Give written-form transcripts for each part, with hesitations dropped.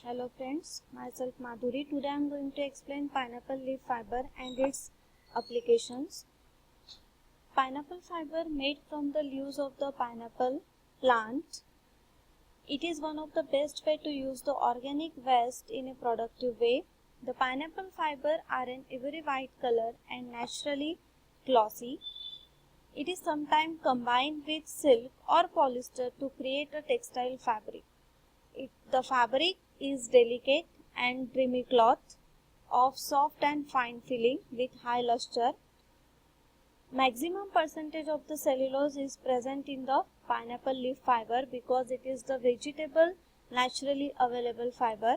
Hello friends, myself Madhuri. Today I am going to explain pineapple leaf fiber and its applications. Pineapple fiber made from the leaves of the pineapple plant. It is one of the best way to use the organic waste in a productive way. The pineapple fiber are an ivory white color and naturally glossy. It is sometimes combined with silk or polyester to create a textile fabric. The fabric is delicate and dreamy cloth of soft and fine feeling with high luster. Maximum percentage of the cellulose is present in the pineapple leaf fiber because it is the vegetable naturally available fiber.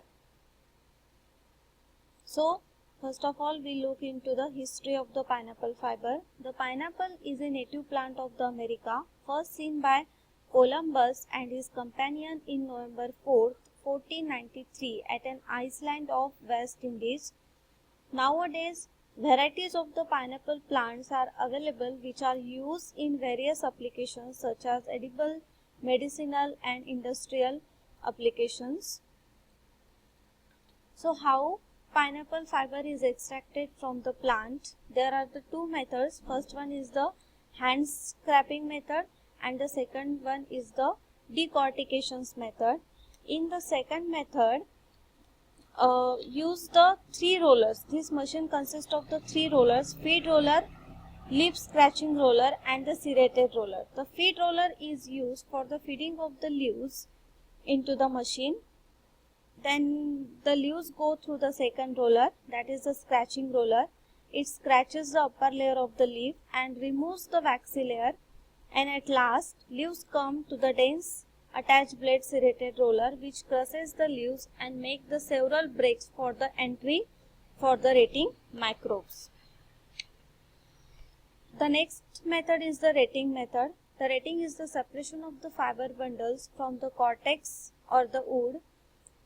So, first of all, we look into the history of the pineapple fiber. The pineapple is a native plant of the America, first seen by Columbus and his companion in November 4th, 1493 at an island of West Indies. Nowadays, varieties of the pineapple plants are available which are used in various applications such as edible, medicinal and industrial applications. So how pineapple fiber is extracted from the plant? There are the two methods. First one is the hand scraping method and the second one is the decortications method. In the second method, use the three rollers. This machine consists of the three rollers: feed roller, leaf scratching roller and the serrated roller. The feed roller is used for the feeding of the leaves into the machine. Then the leaves go through the second roller, that is the scratching roller. It scratches the upper layer of the leaf and removes the waxy layer, and at last leaves come to the dense attached blade serrated roller which crushes the leaves and make the several breaks for the entry for the rating microbes. The next method is the rating method. The rating is the separation of the fiber bundles from the cortex or the wood.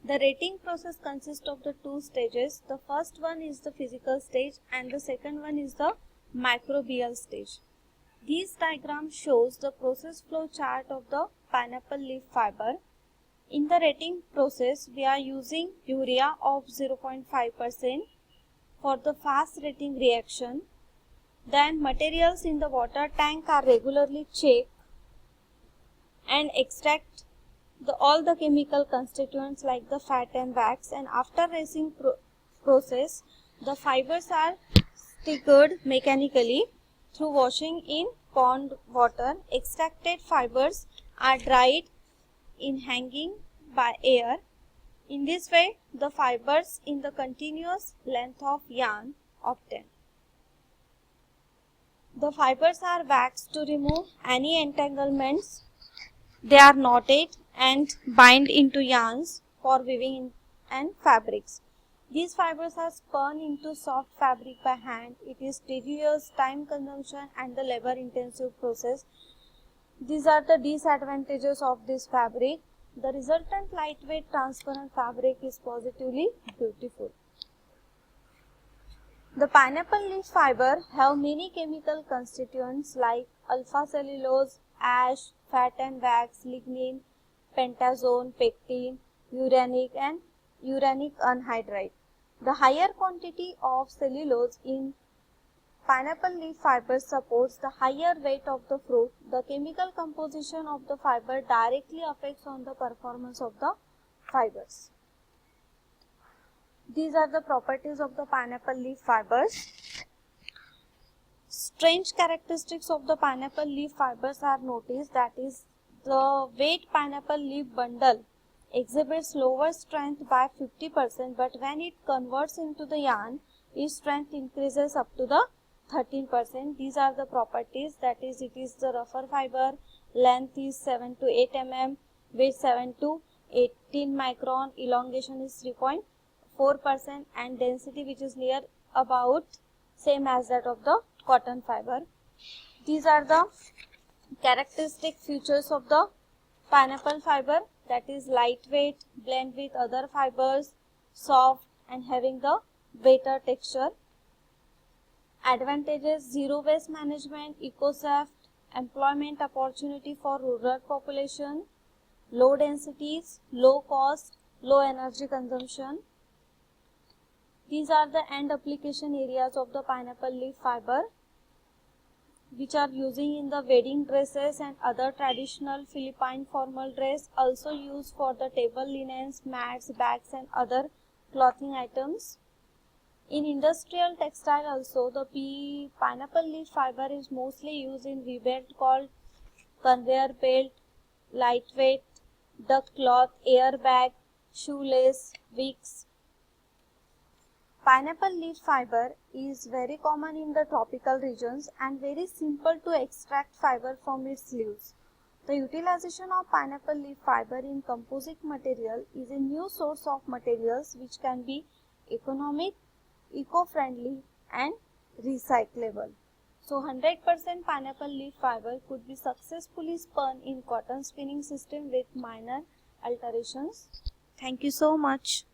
The rating process consists of the two stages. The first one is the physical stage and the second one is the microbial stage. This diagram shows the process flow chart of the pineapple leaf fiber. In the rating process, we are using urea of 0.5% for the fast rating reaction. Then materials in the water tank are regularly checked and extract all the chemical constituents like the fat and wax, and after racing process the fibers are stickered mechanically through washing in pond water. Extracted fibers are dried in hanging by air. In this way the fibers in the continuous length of yarn obtained. The fibers are waxed to remove any entanglements. They are knotted and bind into yarns for weaving and fabrics. These fibers are spun into soft fabric by hand. It is tedious, time consumption and the labor intensive process. These are the disadvantages of this fabric. The resultant lightweight transparent fabric is positively beautiful. The pineapple leaf fiber have many chemical constituents like alpha cellulose, ash, fat and wax, lignin, pentazone, pectin, uranic and uranic anhydride. The higher quantity of cellulose in pineapple leaf fiber supports the higher weight of the fruit. The chemical composition of the fiber directly affects on the performance of the fibers. These are the properties of the pineapple leaf fibers. Strange characteristics of the pineapple leaf fibers are noticed, that is, the weight pineapple leaf bundle exhibits lower strength by 50%, but when it converts into the yarn, its strength increases up to the 13%. These are the properties, that is, it is the rougher fiber, length is 7 to 8 mm, weight 7 to 18 micron, elongation is 3.4% and density which is near about same as that of the cotton fiber. These are the characteristic features of the pineapple fiber, that is lightweight, blend with other fibers, soft and having the better texture. Advantages: zero waste management, eco-safe, employment opportunity for rural population, low densities, low cost, low energy consumption. These are the end application areas of the pineapple leaf fiber, which are using in the wedding dresses and other traditional Philippine formal dress, also used for the table linens, mats, bags and other clothing items. In industrial textile also, the pineapple leaf fiber is mostly used in rebate called conveyor belt, lightweight, duck cloth, airbag, shoelace, wigs. Pineapple leaf fiber is very common in the tropical regions and very simple to extract fiber from its leaves. The utilization of pineapple leaf fiber in composite material is a new source of materials which can be economic, eco-friendly and recyclable. So 100% pineapple leaf fiber could be successfully spun in cotton spinning system with minor alterations. Thank you so much.